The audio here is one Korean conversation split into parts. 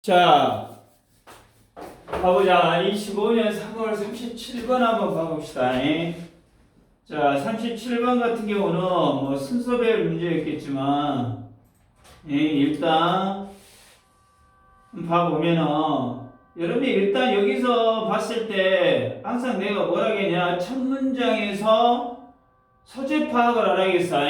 자, 가보자. 25년 3월 37번 한번 봐봅시다. 자, 37번 같은 경우는 뭐 순서별 문제였겠지만, 일단 봐보면은, 여러분이 일단 여기서 봤을 때 항상 내가 뭐라 했냐, 첫 문장에서 소재 파악을 하라겠어.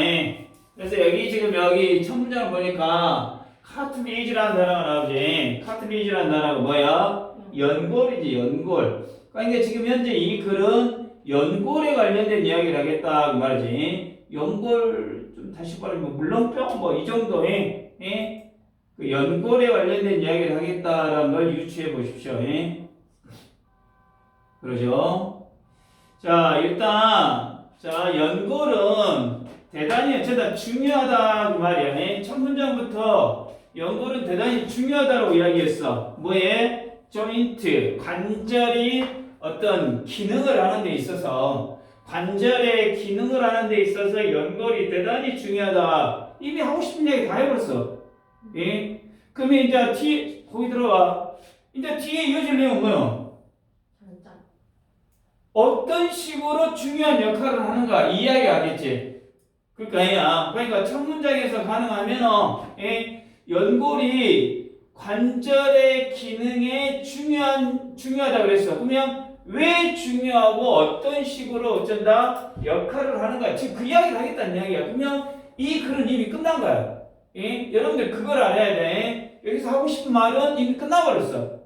그래서 여기 지금 여기 첫 문장을 보니까 카트리지라는 단어가 나오지. 카트리지라는 단어가 뭐야? 연골이지, 연골. 그러니까 지금 현재 이 글은 연골에 관련된 이야기를 하겠다 그 말이지. 연골 좀 다시 말하면 물렁병 뭐 이 정도의 그 연골에 관련된 이야기를 하겠다라는 걸 유추해 보십시오. 그러죠? 자, 일단 자, 연골은 대단히 어쩌다 중요하다 그 말이야. 첫 문장부터 연골은 대단히 중요하다고 이야기했어. 뭐에? 조인트, 관절이 어떤 기능을 하는 데 있어서 관절의 기능을 하는 데 있어서 연골이 대단히 중요하다. 이미 하고 싶은 얘기 다 해버렸어. 그러면 이제 뒤에 거기 들어와. 이제 뒤에 이어질 내용은 뭐요? 어떤 식으로 중요한 역할을 하는가 이 이야기 하겠지. 그러니까 첫 문장에서 가능하면 연골이 관절의 기능에 중요하다 그랬어. 그러면 왜 중요하고 어떤 식으로 어쩐다 역할을 하는가 지금 그 이야기를 하겠다는 이야기야. 그러면 이 글은 이미 끝난 거야. 여러분들 그걸 알아야 돼. 여기서 하고 싶은 말은 이미 끝나버렸어.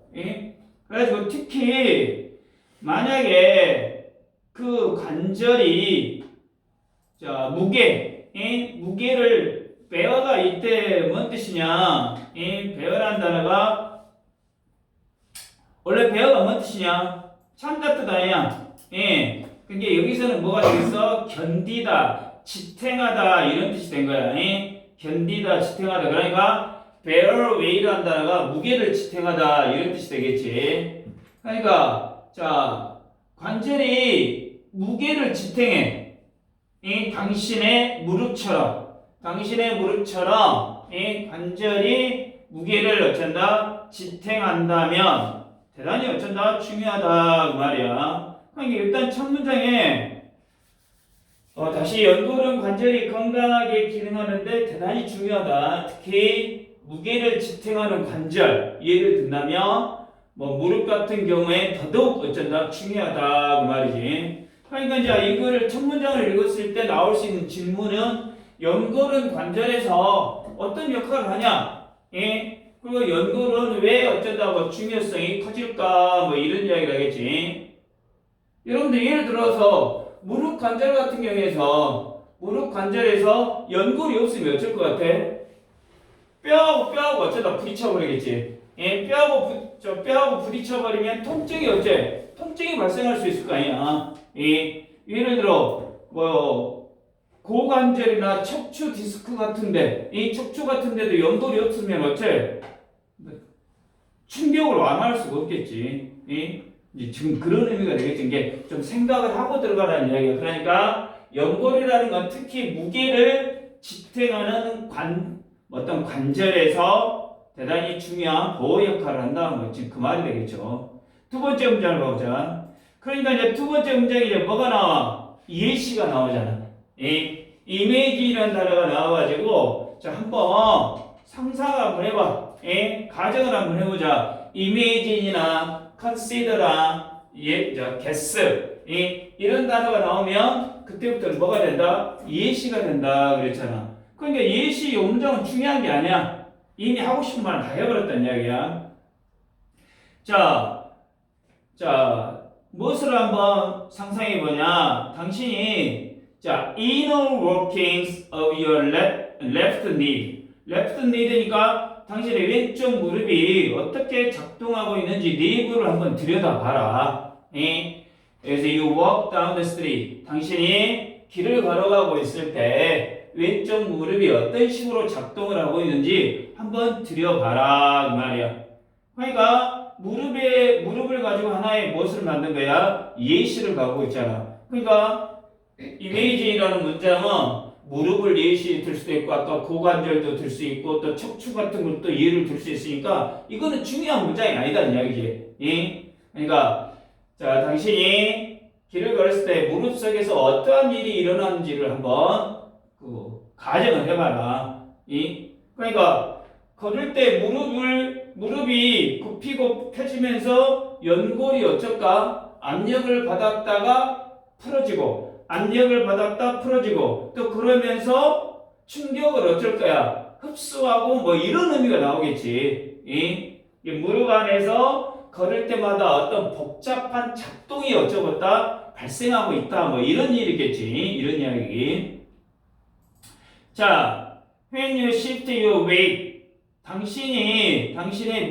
그래가지고 특히 만약에 그 관절이 자 무게를 베어가 이때 뭔 뜻이냐? 베어라는 단어가 원래 베어가 뭔 뜻이냐? 참다 뜻 아니야? 그게 여기서는 뭐가 되겠어? 견디다, 지탱하다 이런 뜻이 된 거야. 견디다, 지탱하다. 그러니까 bear weight라는 단어가 무게를 지탱하다 이런 뜻이 되겠지. 그러니까 자 관절이 무게를 지탱해. 당신의 무릎처럼 관절이 무게를 어쩐다? 지탱한다면 대단히 어쩐다? 중요하다 그 말이야. 그러니까 일단 첫 문장에 다시 연골은 관절이 건강하게 기능하는데 대단히 중요하다. 특히 무게를 지탱하는 관절 예를 든다면 뭐 무릎 같은 경우에 더더욱 어쩐다? 중요하다 그 말이지. 그러니까 이제 이걸 첫 문장을 읽었을 때 나올 수 있는 질문은 연골은 관절에서 어떤 역할을 하냐? 그리고 연골은 왜 어쩌다 뭐 중요성이 커질까? 뭐 이런 이야기를 하겠지. 여러분들 예를 들어서 무릎 관절 같은 경우에서 무릎 관절에서 연골이 없으면 어쩔 것 같아? 뼈하고 어쩌다 부딪혀버리겠지. 뼈하고 부딪혀버리면 통증이 발생할 수 있을 거 아니야. 예를 들어 고관절이나 척추 디스크 같은데 이 척추 같은데도 연골이 없으면 어째 충격을 완화할 수가 없겠지. 이제 지금 그런 의미가 되겠지. 이게 좀 생각을 하고 들어가라는 이야기야. 그러니까 연골이라는 건 특히 무게를 지탱하는 어떤 관절에서 대단히 중요한 보호 역할을 한다는 거 지금 그 말이 되겠죠. 두 번째 문장을 보자. 그러니까 이제 두 번째 문장이 이제 뭐가 나와? 예시가 나오잖아. 이미지라는 단어가 나와가지고 자 한번 상상 한번 해봐. 가정을 한번 해보자. 이미지나 consider랑 guess 이런 단어가 나오면 그때부터는 뭐가 된다? 예시가 된다 그랬잖아. 그러니까 예시 요 문장은 중요한 게 아니야. 이미 하고 싶은 말 다 해버렸단 이야기야. 자 무엇을 한번 상상해 보냐? 당신이 inner workings of your left knee. left knee니까 당신의 왼쪽 무릎이 어떻게 작동하고 있는지 내부를 한번 들여다봐라. 그래서 you walk down the street. 당신이 길을 걸어가고 있을 때 왼쪽 무릎이 어떤 식으로 작동을 하고 있는지 한번 들여봐라 그 말이야. 그러니까 무릎을 가지고 하나의 무엇을 만든 거야? 예시를 갖고 있잖아. 그러니까 이미지라는 문장은 무릎을 예시 들 수도 있고 아까 고관절도 들 수 있고 또 척추 같은 것도 예를 들 수 있으니까 이거는 중요한 문장이 아니다는 이야기지. 예? 그러니까 자 당신이 길을 걸었을 때 무릎 속에서 어떠한 일이 일어나는지를 한번 가정을 해봐라. 그러니까 걸을 때 무릎이 굽히고 펴지면서 연골이 어쩔까? 압력을 받았다가 풀어지고 압력을 받았다 풀어지고 또 그러면서 충격을 어쩔 거야? 흡수하고 뭐 이런 의미가 나오겠지. 이 무릎 안에서 걸을 때마다 어떤 복잡한 작동이 어쩌겠다 발생하고 있다 뭐 이런 일이겠지. 이런 이야기. 자, when you shift your weight, 당신의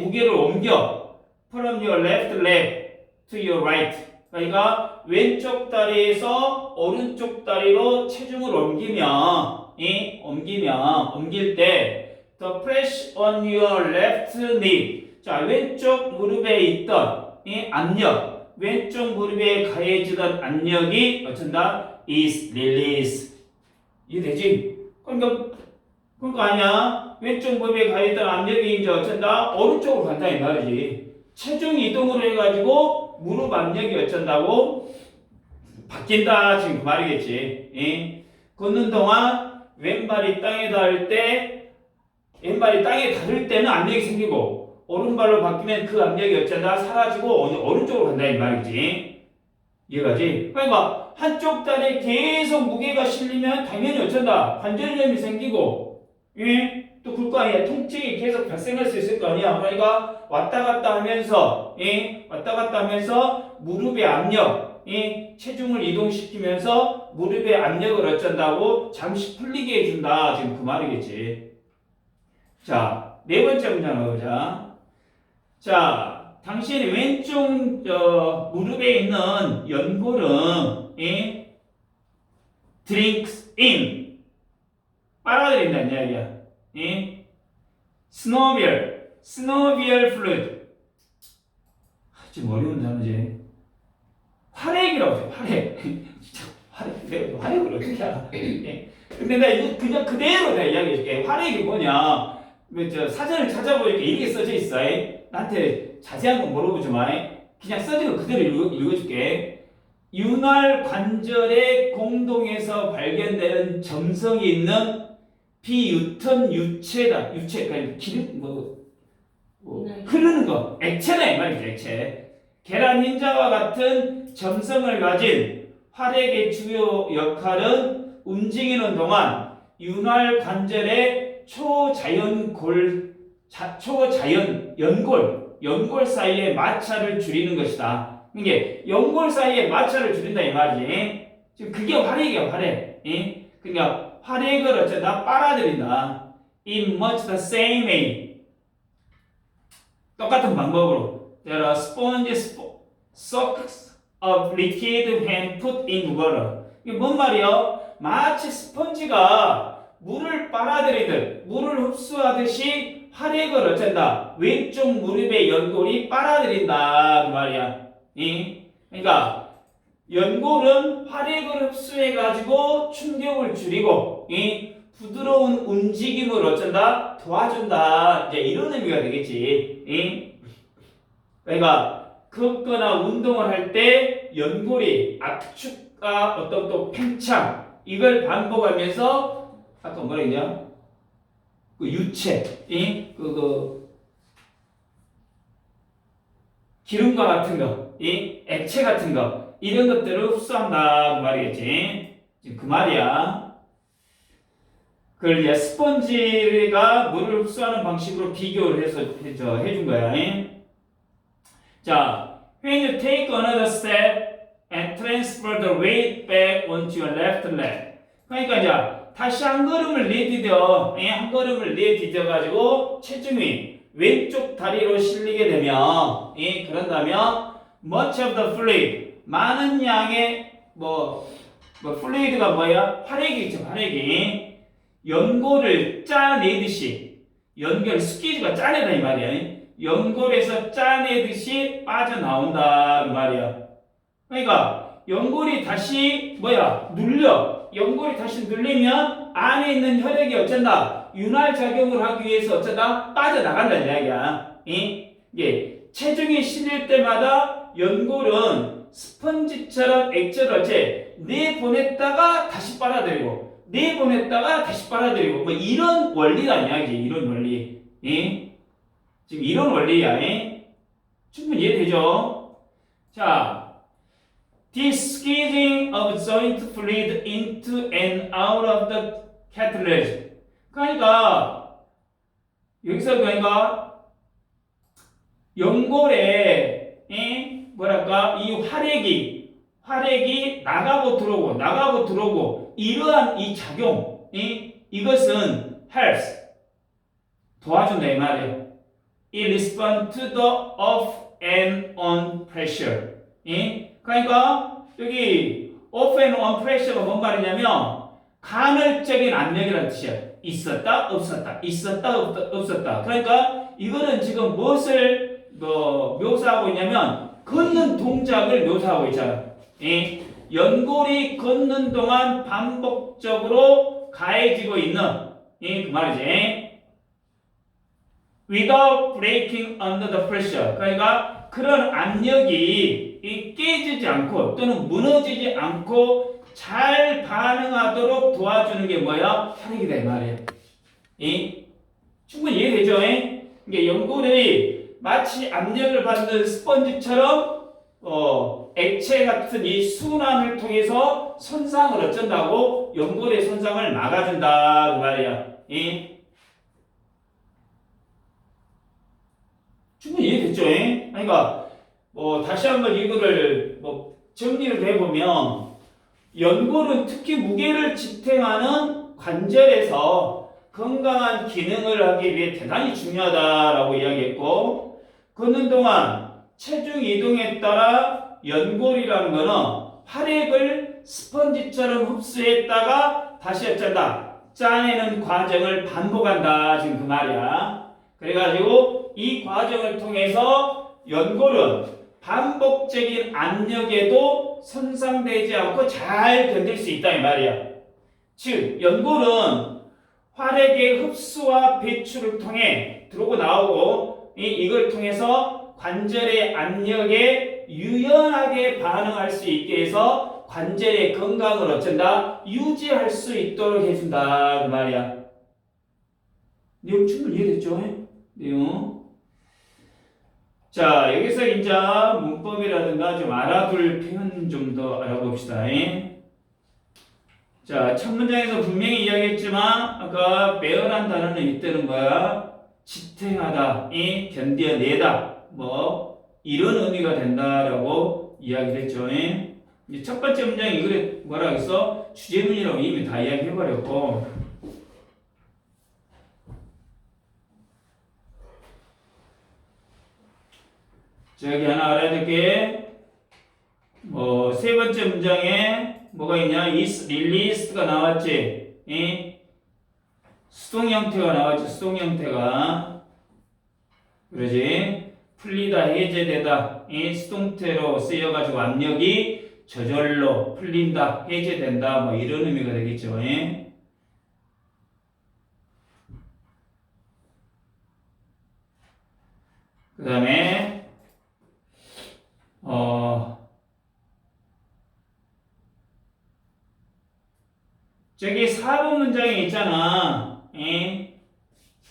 무게를 옮겨 from your left leg to your right. 그러니까 왼쪽 다리에서 오른쪽 다리로 체중을 옮길 때 the press on your left knee. 자, 왼쪽 무릎에 있던 이 압력, 왼쪽 무릎에 가해지던 압력이 어쩐다? is released. 이해되지? 그러니까 아니야. 왼쪽 무릎에 가해있던 압력이 이제 어쩐다? 오른쪽으로 간다 이 말이지. 체중 이동으로 해가지고 무릎 압력이 어쩐다고? 바뀐다 지금 그 말이겠지. 걷는 동안 왼발이 땅에 닿을 때는 압력이 생기고 오른발로 바뀌면 그 압력이 어쩐다? 사라지고 오른쪽으로 간다 이 말이지. 이해가지? 그러니까 한쪽 다리에 계속 무게가 실리면 당연히 어쩐다? 관절염이 생기고 또 그럴 거 아니야. 통증이 계속 발생할 수 있을 거 아니야. 그러니까 왔다 갔다 하면서 무릎의 압력, 체중을 이동시키면서 무릎의 압력을 어쩐다고 잠시 풀리게 해준다. 지금 그 말이겠지. 자, 네 번째 문장 나오자. 자, 당신의 왼쪽 무릎에 있는 연골은 drinks in 빨아들인다는 이야기야. synovial fluid. 좀 어려운 단어지. 활액이라고 해. 활액. 진짜 활액을 어떻게 알아? 근데 나 이거 그냥 그대로 내가 이야기해줄게. 활액이 뭐냐? 사전을 찾아보니까 이렇게 써져 있어. 나한테 자세한 건 물어보지 마. 그냥 써진 거 그대로 읽어줄게. 윤활 관절의 공동에서 발견되는 점성이 있는 비유턴 유체다. 그러니까 기름 흐르는 거, 액체다 이 말이죠. 액체. 계란 흰자와 같은 점성을 가진 활액의 주요 역할은 움직이는 동안 윤활 관절의 연골 사이의 마찰을 줄이는 것이다. 이게 연골 사이의 마찰을 줄인다 이 말이지. 지금 그게 활액이야, 활액. 그러니까 활액을 어쩌다 빨아들인다. In much the same way. 똑같은 방법으로. There are sponges soaks of liquid when put in water. 이게 뭔 말이야? 마치 스펀지가 물을 빨아들이듯 물을 흡수하듯이 활액을 어쩐다. 왼쪽 무릎의 연골이 빨아들인다 그 말이야. 그러니까 연골은 활액을 흡수해가지고 충격을 줄이고 부드러운 움직임을 어쩐다? 도와준다. 이제 이런 의미가 되겠지. 그러니까 걷거나 운동을 할 때 연골이 압축과 어떤 또 팽창 이걸 반복하면서 아까 뭐라 했냐? 그 유체, 기름과 같은 거, 액체 같은 거 이런 것들을 흡수한다 그 말이겠지. 지금 그 말이야. 그걸 이제 스펀지가 물을 흡수하는 방식으로 비교를 해서 해준 거야. 자, when you take another step and transfer the weight back onto your left leg. 그러니까 이제 다시 한 걸음을 내디뎌 가지고 체중이 왼쪽 다리로 실리게 되면, 그런다면 much of the fluid, 많은 양의 fluid가 뭐야? 활액이 있죠, 활액이. 연골을 짜내듯이, 스퀴즈가 짜내다 이 말이야. 연골에서 짜내듯이 빠져나온다 이 말이야. 그러니까 연골이 다시 눌려. 연골이 다시 눌리면 안에 있는 혈액이 어쩐다? 윤활 작용을 하기 위해서 어쩐다? 빠져나간다는 이야기야. 이게 체중이 실릴 때마다 연골은 스펀지처럼 액체를 내보냈다가 다시 빨아들이고 내보냈다가 다시 빨아들이고 뭐 이런 원리란 이야기지. 이런 원리. 지금 이런 원리야. 충분히 이해되죠? 자, this squeezing of joint fluid into and out of the cartilage. 그러니까 여기서 그러니까 연골에 뭐랄까 이 활액이 나가고 들어오고 이러한 이 작용 이것은 helps 도와준다 이 말이에요. It responds to the off and on pressure. 그러니까 여기 off and on pressure가 뭔 말이냐면 간헐적인 압력이라는 뜻이야. 있었다 없었다. 그러니까 이거는 지금 무엇을 묘사하고 있냐면 걷는 동작을 묘사하고 있잖아. 연골이 걷는 동안 반복적으로 가해지고 있는 그 말이지. Without breaking under the pressure. 그러니까 그런 압력이 깨지지 않고 또는 무너지지 않고 잘 반응하도록 도와주는 게 뭐야? 혈액이다 이 말이에요. 충분히 이해되죠? 이게 연골이 마치 압력을 받는 스펀지처럼 액체 같은 이 순환을 통해서 손상을 어쩐다고? 연골의 손상을 막아준다 그 말이야. 충분히 이해됐죠? 그러니까 다시 한번 이거를 정리를 해보면 연골은 특히 무게를 지탱하는 관절에서 건강한 기능을 하기 위해 대단히 중요하다라고 이야기했고 걷는 동안 체중 이동에 따라 연골이라는 거는 활액을 스펀지처럼 흡수했다가 다시 어쩐다? 짜내는 과정을 반복한다 지금 그 말이야. 그래가지고 이 과정을 통해서 연골은 반복적인 압력에도 손상되지 않고 잘 견딜 수 있다 이 말이야. 즉 연골은 활액의 흡수와 배출을 통해 들어오고 나오고 이걸 통해서 관절의 압력에 유연하게 반응할 수 있게 해서 관절의 건강을 어쩐다? 유지할 수 있도록 해준다 그 말이야. 내용 충분히 이해됐죠? 내용. 자, 여기서 이제 문법이라든가 좀 알아둘 표현 좀 더 알아봅시다. 자, 첫 문장에서 분명히 이야기했지만 아까 bear란 단어는 이때는 뭐야? 지탱하다, 견뎌내다, 이런 의미가 된다라고 이야기를 했죠. 이제 첫 번째 문장이 이거를 뭐라 했어? 주제문이라고 이미 다 이야기해버렸고 저기 하나 알아야 될 게 세 번째 문장에 뭐가 있냐? is released가 나왔지. 수동 형태가 나왔지. 수동 형태가 그러지. 풀리다, 해제되다. 수동태로 쓰여가지고 압력이 저절로 풀린다, 해제된다. 이런 의미가 되겠죠. 그 다음에 저기 4번 문장에 있잖아.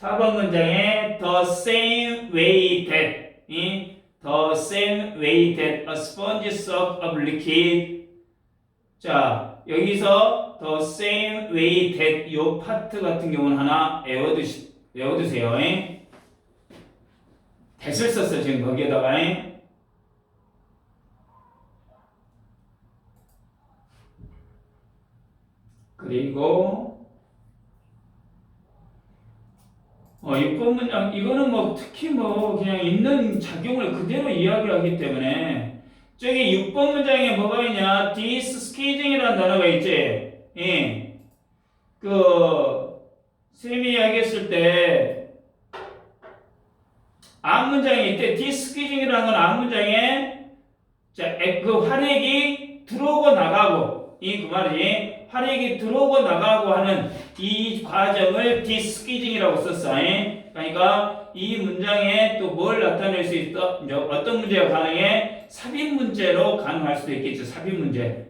4번 문장에 the same way that the same way that a sponge suck up liquid. 자, 여기서 the same way that 요 파트 같은 경우는 하나 외워두세요. that을 썼어 지금 거기에다가. 그리고 6번 문장 이거는 특히 그냥 있는 작용을 그대로 이야기하기 때문에 저기 6번 문장에 뭐가 있냐? this squeezing이라는 단어가 있지. 쌤이 이야기했을 때 앞 문장에 있대. this squeezing이라는 건 앞 문장에 그 활액이 들어오고 나가고 그 말이지. 활액이 들어오고 나가고 하는 이 과정을 디스퀴징이라고 썼어. 그러니까 이 문장에 또 뭘 나타낼 수 있어? 이제 어떤 문제가 가능해? 삽입 문제로 가능할 수도 있겠죠. 삽입 문제.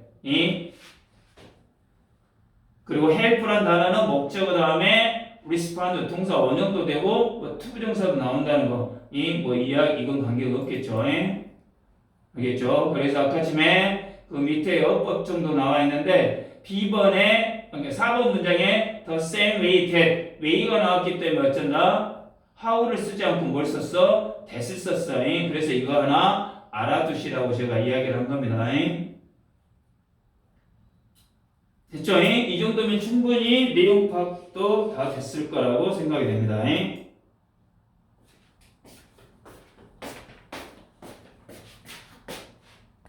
그리고 help란 단어는 목적어 다음에 respond 동사 원형도 되고 뭐 투부정사도 나온다는 거. 뭐 이야기 이건 관계가 없겠죠. 알겠죠? 그래서 아까쯤에 그 밑에 어법 정도 나와 있는데 B번에 그러니까 4번 문장에 the same way that way가 나왔기 때문에 어쩐다? how를 쓰지 않고 뭘 썼어? that을 썼어. 그래서 이거 하나 알아두시라고 제가 이야기를 한 겁니다. 됐죠? 이 정도면 충분히 내용 파악도 다 됐을 거라고 생각이 됩니다.